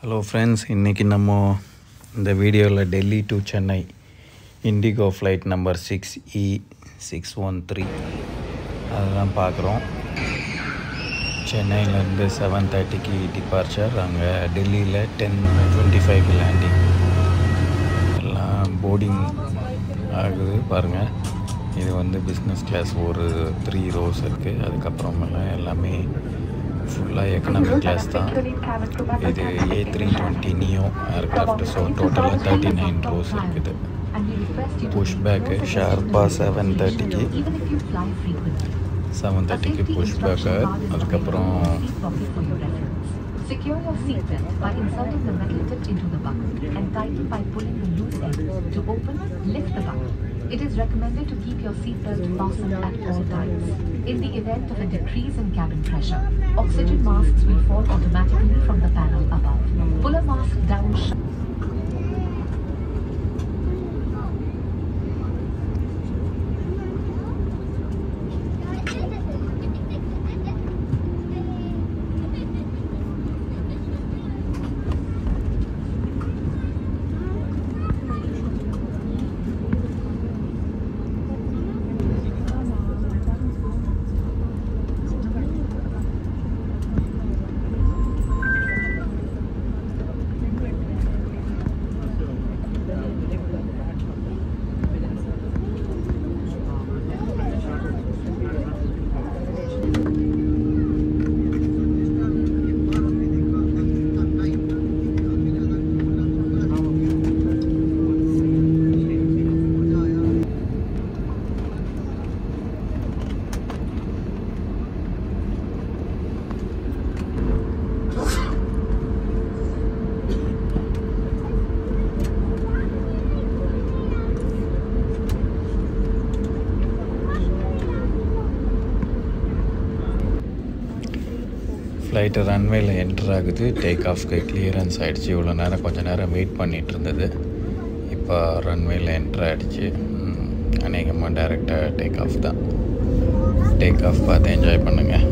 Hello friends, இன்றைக்கி நம்ம இந்த வீடியோவில் Delhi to Chennai indigo flight number 6E613 அதுதான் பார்க்குறோம். சென்னையிலேருந்து 7:30க்கு டிபார்ச்சர், அங்கே டெல்லியில் 10:25 லேண்டிங். எல்லாம் போர்டிங் ஆகுது பாருங்கள். இது வந்து பிஸ்னஸ் கிளாஸ், ஒரு 3 rows இருக்குது. அதுக்கப்புறமெல்லாம் எல்லாமே ஃபுல்லாக எக்கனாமிக் கிளாஸ் தான். இது A320 நியோ ஏர்க்ராஃப்ட். ஸோ டோட்டலாக 39 rows இருக்குது. புஷ் பேக்கு ஷார்ப்பாக 7:30க்கு புஷ் பேக்கு. அதுக்கப்புறம் Secure your seatbelt by inserting the metal tip into the buckle and tighten by pulling the loose end. To open, lift the buckle. It is recommended to keep your seatbelt fastened at all times. In the event of a decrease in cabin pressure, oxygen masks will fall automatically from the panel above. Pull a mask down. Flight ரன்வேயில் entry ஆகுது. Take ஆஃப்க்கு clearance ஆகிடுச்சு. இவ்வளோ நேரம் கொஞ்சம் நேரம் wait பண்ணிகிட்டு இருந்தது. இப்போ ரன்வேயில் என்ட்ரு ஆகிடுச்சு. அநேகமாக டைரெக்டாக டேக் ஆஃப் தான். டேக் ஆஃப் பார்த்து என்ஜாய் பண்ணுங்கள்.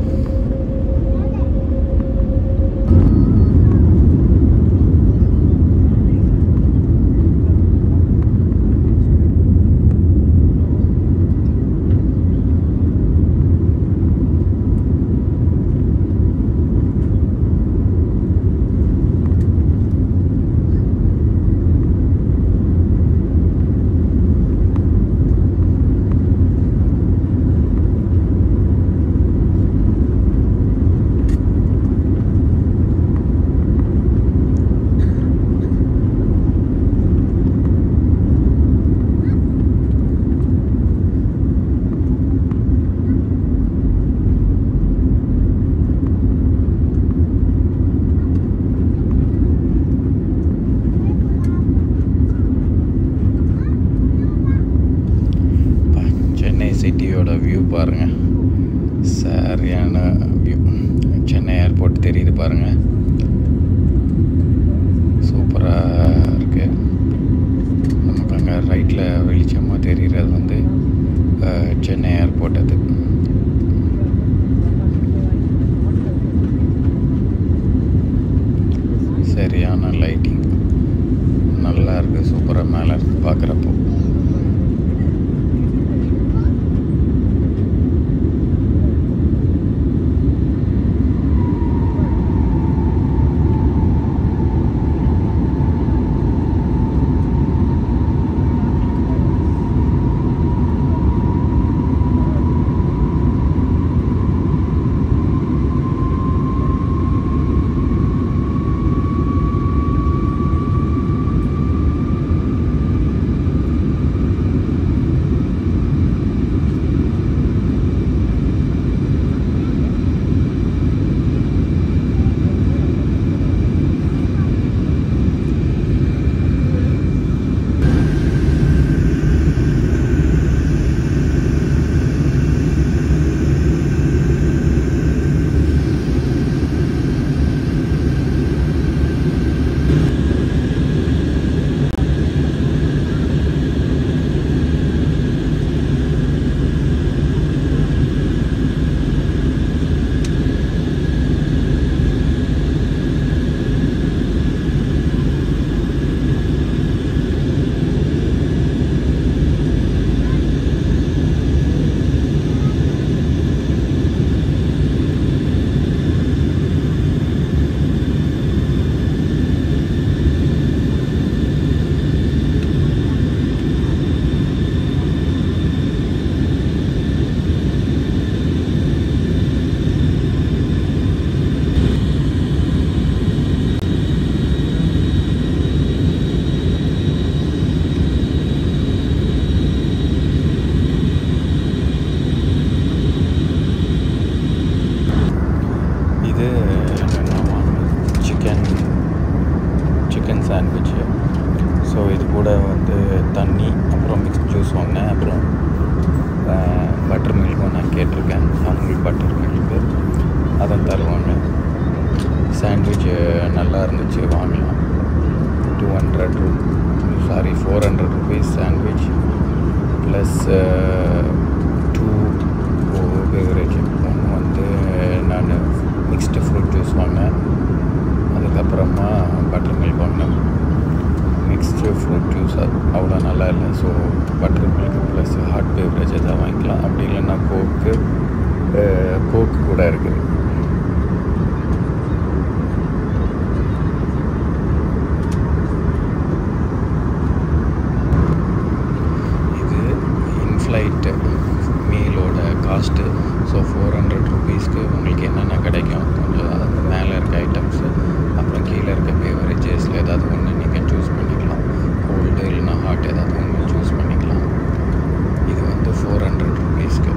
சிட்டியோட வியூ பாருங்கள், சரியான வியூ. சென்னை ஏர்போர்ட் தெரியுது பாருங்கள், சூப்பராக இருக்குது. நமக்கு அங்கே ரைட்டில் வெளிச்சமாக தெரிகிறது வந்து சென்னை ஏர்போர்ட். அது சரியான லைட்டிங், நல்லா இருக்குது, சூப்பராக மேலே இருக்குது பார்க்குறப்போ. சாண்ட்விட்சு. ஸோ இது கூட வந்து தண்ணி, அப்புறம் மிக்ஸ்ட் ஜூஸ் வாங்கினேன். அப்புறம் பட்டர் மில்க்கும் நான் கேட்டிருக்கேன், அவங்களுக்கு பட்டர் மில்க்கு அதை தருவாங்க. சாண்ட்விட்ச் நல்லா இருந்துச்சு, வாங்கலாம். 400 rupees சாண்ட்விச் ப்ளஸ் 2 பெவரேஜ். ஒன்று வந்து நான் மிக்ஸ்டு ஃப்ரூட் ஜூஸ் வாங்கினேன், அதுக்கப்புறமா பட்டர் மில்க் வாங்கினேன். மிக்ஸ்டு ஃப்ரூட் ஜூஸ் அவ்வளோ நல்லா இல்லை. So butter milk plus hot beverage எதாவது வாங்கிக்கலாம். அப்படி இல்லைன்னா கோக்கு கூட இருக்குது. இது இன்ஃப்ளைட்டு மீலோட காஸ்ட்டு. ஸோ 400 rupeesக்கு உங்களுக்கு என்னென்ன கிடைக்கும், கொஞ்சம் அது மேலே இருக்க ஐட்டம்ஸு, அப்புறம் கீழே இருக்க பெவரேஜஸில் ஏதாவது ஒன்று நீங்கள் சூஸ் பண்ணிக்கலாம். கோல்டு இல்லைன்னா ஹாட் ஏதாவது ஒன்று சூஸ் பண்ணிக்கலாம். இது வந்து 400 rupeesக்கு.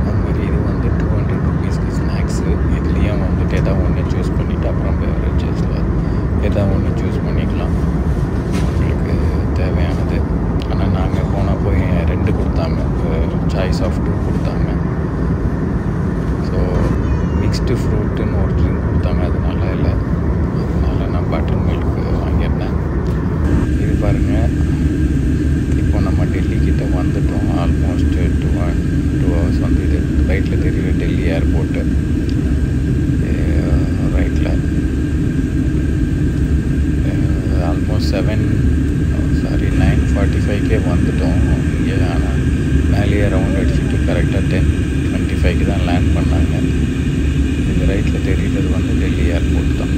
அது மாதிரி இது வந்து 200 rupeesக்கு ஸ்நாக்ஸு. இதுலேயும் வந்துட்டு எதாவது ஒன்று சூஸ் பண்ணிவிட்டு அப்புறம் பெவரேஜஸில் எதாவது ஒன்று சூஸ் பண்ணிக்கலாம் உங்களுக்கு தேவையானது. ஆனால் நாங்கள் போனால் போய் 2 கொடுத்தாங்க, சாய்ஸ் ஆஃப் 2 கொடுத்தாங்க. ஸோ மிக்ஸ்டு ஃப்ரூட்டுன்னு ஒரு ட்ரிங்க் கொடுத்தாங்க, அது நல்லா இல்லை. அதனால நான் பட்டர் மில்க் வாங்கியிருந்தேன். இது பாருங்கள், இப்போ நம்ம டெல்லிக்கிட்ட வந்துட்டோம். ஆல்மோஸ்ட் 2 hours வந்து இது ரைட்டில் தெரியுற டெல்லி ஏர்போர்ட்டு. ரைட்டில் ஆல்மோஸ்ட் 9:45 வந்துட்டோம் இங்கே. ஆனால் மேலேயே ரவுண்ட் அடிச்சுட்டு கரெக்டாக 10:25 தான் லேண்ட் பண்ணாங்க. இந்த ரைட்டில் தெரியுறது வந்து டெல்லி ஏர்போர்ட் தான்.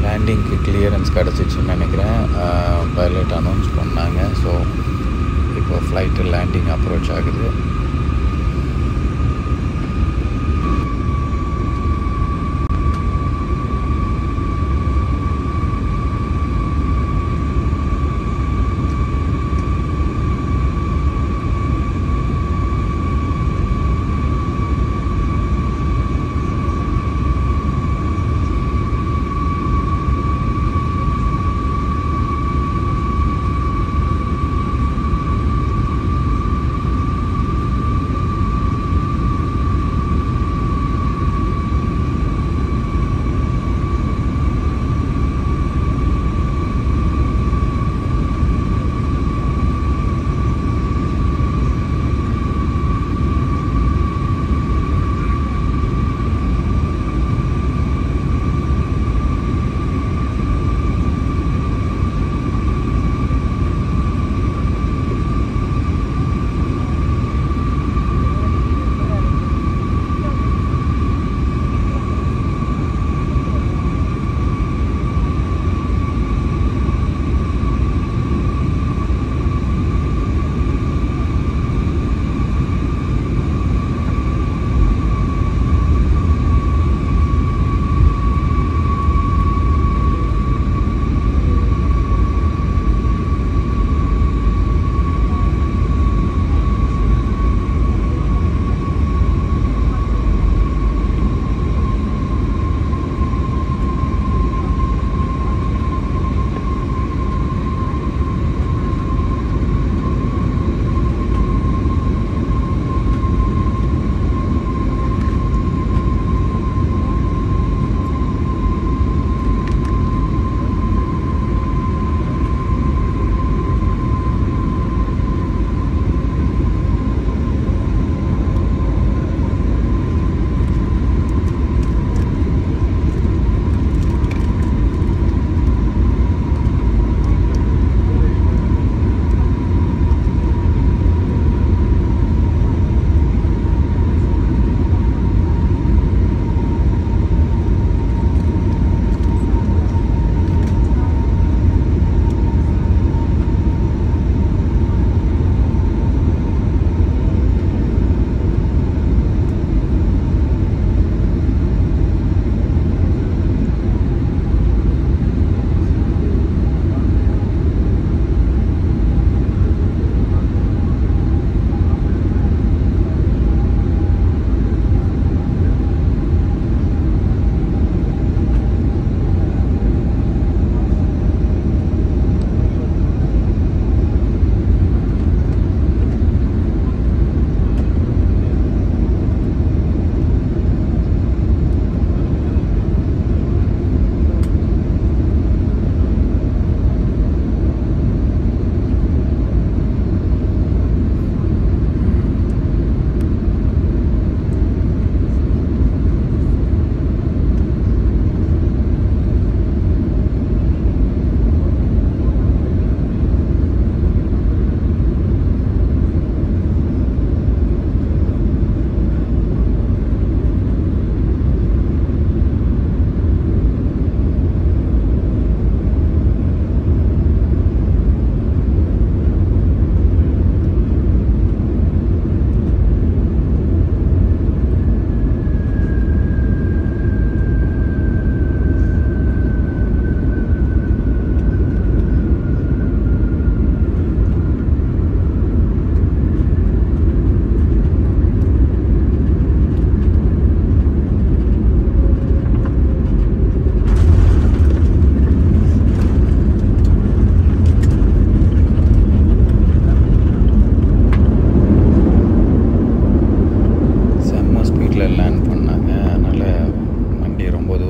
லேண்டிங்க்கு கிளியரன்ஸ் கிடச்சிச்சின்னு நினைக்கிறேன். பைலட் அனௌன்ஸ் பண்ணாங்க. ஸோ இப்போ ஃப்ளைட்டு லேண்டிங் அப்ரோச் ஆகுது.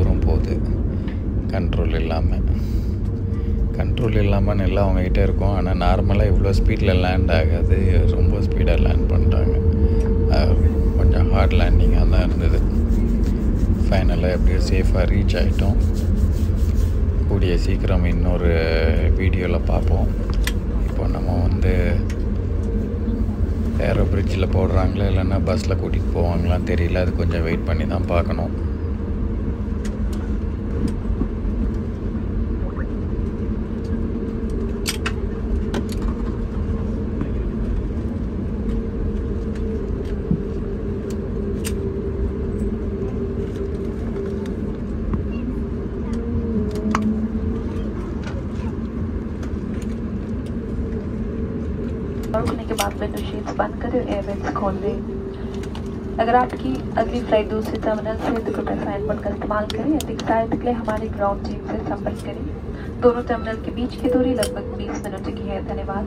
தூரம் போகுது கண்ட்ரோல் இல்லாமல் நல்லா அவங்ககிட்ட இருக்கும். ஆனால் நார்மலாக இவ்வளோ ஸ்பீடில் லேண்ட் ஆகாது, ரொம்ப ஸ்பீடாக லேண்ட் பண்ணிட்டாங்க. கொஞ்சம் ஹார்ட் லேண்டிங்காக தான் இருந்தது. ஃபைனலாக எப்படியோ சேஃபாக ரீச் ஆகிட்டோம். கூடிய சீக்கிரம் இன்னொரு வீடியோவில் பார்ப்போம். இப்போ நம்ம வந்து ஏரோ பிரிட்ஜில் போடுறாங்களா இல்லைன்னா பஸ்ஸில் கூட்டிகிட்டு போவாங்களான்னு தெரியல. அது கொஞ்சம் வெயிட் பண்ணி தான் பார்க்கணும். रुकने के बाद विंडो शीट्स बंद करें और एयरवेंट्स खोल दें। अगर आपकी अगली फ्लाइट दूसरे टर्मिनल से तो कृपया साइन बोर्ड का इस्तेमाल करें। अधिक सहायता के लिए हमारी ग्राउंड टीम से संपर्क करें। दोनों टर्मिनल के बीच की दूरी लगभग 20 मिनट की है। धन्यवाद।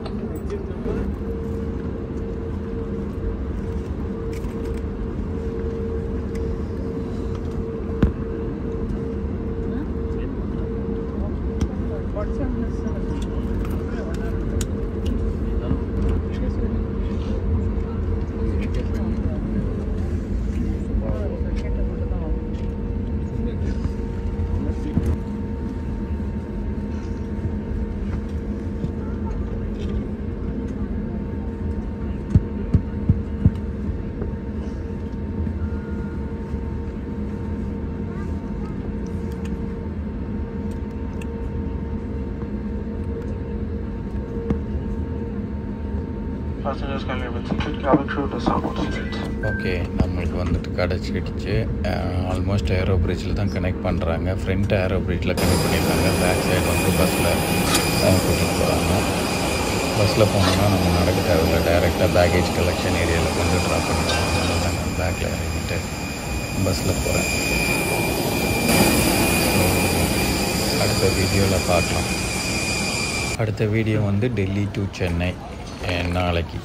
Passengers can leave with seated cabin crew to support seats. Okay, நம்மளுக்கு வந்துட்டு கிடச்சிடுச்சு. ஆல்மோஸ்ட் ஏரோ பிரிட்ஜில் தான் கனெக்ட் பண்ணுறாங்க. ஃப்ரண்ட் ஏரோ பிரிட்ஜில் கனெக்ட் பண்ணியிருக்காங்க. பேக் சைடு வந்து பஸ்ஸில் கூட்டிகிட்டு போகிறாங்க. பஸ்ஸில் போனோம்னா நம்ம நடக்க தேவையில்லை, டைரெக்டாக பேக்கேஜ் கலெக்ஷன் ஏரியாவில் கொண்டு ட்ராப் பண்ணிடுவாங்க. அதனால தான் நான் பேக்கில் இறங்கிட்டு பஸ்ஸில் போகிறேன். அடுத்த வீடியோவில் பார்க்கலாம். அடுத்த வீடியோ வந்து டெல்லி டு சென்னை நாளைக்கு.